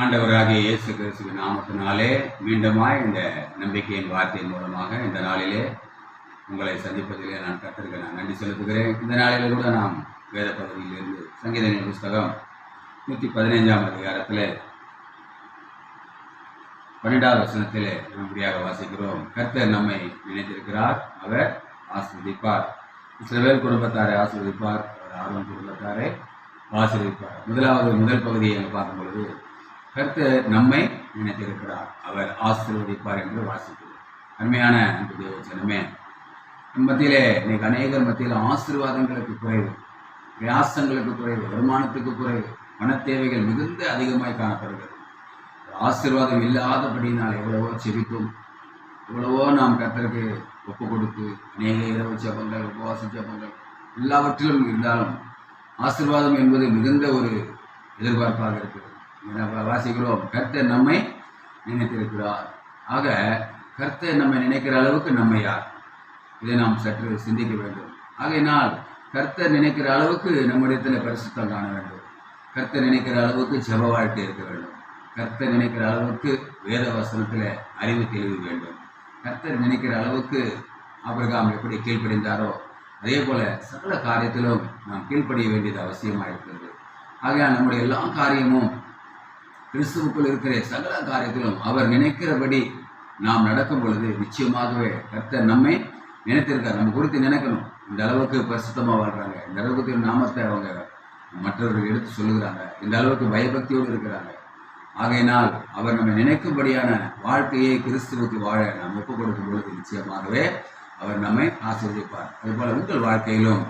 ஆண்டவராகிய இயேசு கிறிஸ்துவின் நாமத்தினாலே மீண்டுமாய் இந்த நம்பிக்கையின் வார்த்தையின் மூலமாக இந்த நாளிலே உங்களை சந்திப்பதிலே நான் கர்த்தருக்கு நான் நன்றி செலுத்துகிறேன். இந்த நாளிலே கூட நாம் வேத பகுதியிலிருந்து சங்கீதங்களின் புஸ்தகம் 115ஆம் அதிகாரத்தில் 12வது வசனத்திலே நாம் இப்படியாக வாசிக்கிறோம். கர்த்தர் நம்மை நினைத்திருக்கிறார், அவர் ஆசீர்வதிப்பார். இஸ்ரவேல் குடும்பத்தாரை ஆசீர்வதிப்பார், அவர் ஆரோன் குடும்பத்தாரை ஆசீர்வதிப்பார். முதல் பகுதியை பார்க்கும் பொழுது கர்த்தர் நம்மை நினைத்திருக்கிறார், அவர் ஆசீர்வதிப்பார் என்று வாசிக்கிறோம். அருமையான அன்பு தேவ ஜனமே, மத்தியிலே இன்னைக்கு அநேகர் மத்தியில் ஆசீர்வாதங்களுக்கு குறைவு, பிரயாசங்களுக்கு குறைவு, வருமானத்துக்கு குறைவு, பண தேவைகள் மிகுந்த அதிகமாய் காணப்படுகிறது. ஆசீர்வாதம் இல்லாதபடினால் எவ்வளவோ செபித்தும் எவ்வளவோ நாம் கர்த்தருக்கு ஒப்பு கொடுத்து அநேக இரவு ஜெபங்கள், உபவாச ஜெபங்கள் எல்லாவற்றிலும் இருந்தாலும் ஆசீர்வாதம் என்பது மிகுந்த ஒரு எதிர்பார்ப்பாக இருக்கிறது. வாசிக்கிறோம், கர்த்தர் நம்மை நினைத்திருக்கிறார். ஆக கர்த்தர் நம்மை நினைக்கிற அளவுக்கு நம்ம யார்? இதை நாம் சற்று சிந்திக்க வேண்டும். ஆகையினால் கர்த்தர் நினைக்கிற அளவுக்கு நம்மிடத்தில் பரிசுத்தம் காண வேண்டும். கர்த்தர் நினைக்கிற அளவுக்கு ஜெப வாழ்க்கை இருக்க வேண்டும். கர்த்தர் நினைக்கிற அளவுக்கு வேத வசனத்தில் அறிவு தெளிவு வேண்டும். கர்த்தர் நினைக்கிற அளவுக்கு ஆபிரகாம் எப்படி கீழ்ப்படிந்தாரோ அதே போல சகல காரியத்திலும் நாம் கீழ்ப்படிய வேண்டியது அவசியமாக இருக்கிறது. ஆகையால் நம்முடைய எல்லா காரியமும் கிறிஸ்துவுக்குள் இருக்கிற சகல காரியத்திலும் அவர் நினைக்கிறபடி நாம் நடக்கும் பொழுது நிச்சயமாகவே கர்த்தர் நம்மை நினைத்திருக்கார். நம்ம குறித்து நினைக்கணும். இந்த அளவுக்கு பரிசுத்தமாக வாழ்கிறாங்க, இந்த அளவுக்கு நாமத்தை அவங்க மற்றவர்கள் எடுத்து சொல்லுகிறாங்க, இந்த அளவுக்கு பயபக்தியோடு இருக்கிறாங்க. ஆகையினால் அவர் நம்ம நினைக்கும்படியான வாழ்க்கையை கிறிஸ்துவுக்கு வாழ நாம் ஒப்புக் கொடுக்கும் பொழுது நிச்சயமாகவே அவர் நம்மை ஆசீர்வதிப்பார். அதுபோல உங்கள் வாழ்க்கையிலும்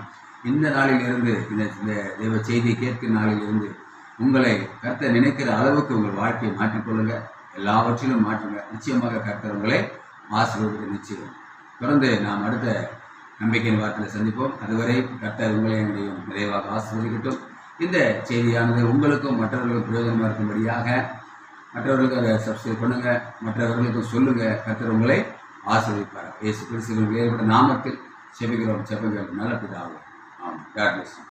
இந்த நாளிலிருந்து இந்த தெய்வ செய்தியை கேட்கிற நாளிலிருந்து உங்களை கர்த்தர் நினைக்கிற அளவுக்கு உங்கள் வாழ்க்கையை மாற்றிக்கொள்ளுங்க. எல்லாவற்றிலும் மாற்றுங்க. நிச்சயமாக கர்த்தர் உங்களை ஆசீர்வதிக்க நிச்சயம். தொடர்ந்து நாம் அடுத்த நம்பிக்கையின் வார்த்தையில் சந்திப்போம். அதுவரை கர்த்தர் உங்களை என்னையும் நிறைவாக ஆசீர்வதிக்கட்டும். இந்த செய்தியானது உங்களுக்கும் மற்றவர்களுக்கும் பிரயோஜனமாக இருக்கும்படியாக மற்றவர்களுக்கு அதை சப்ஸ்கிரைப் பண்ணுங்க, மற்றவர்களுக்கும் சொல்லுங்க. கர்த்தர் உங்களை ஆசீர்வதிப்பார். இயேசு கிறிஸ்துவின் வேறுபட்ட நாமத்தில் செபிக்கிறோம். செபங்கள் நல்ல பிதாவே. ஆமாம். God bless you.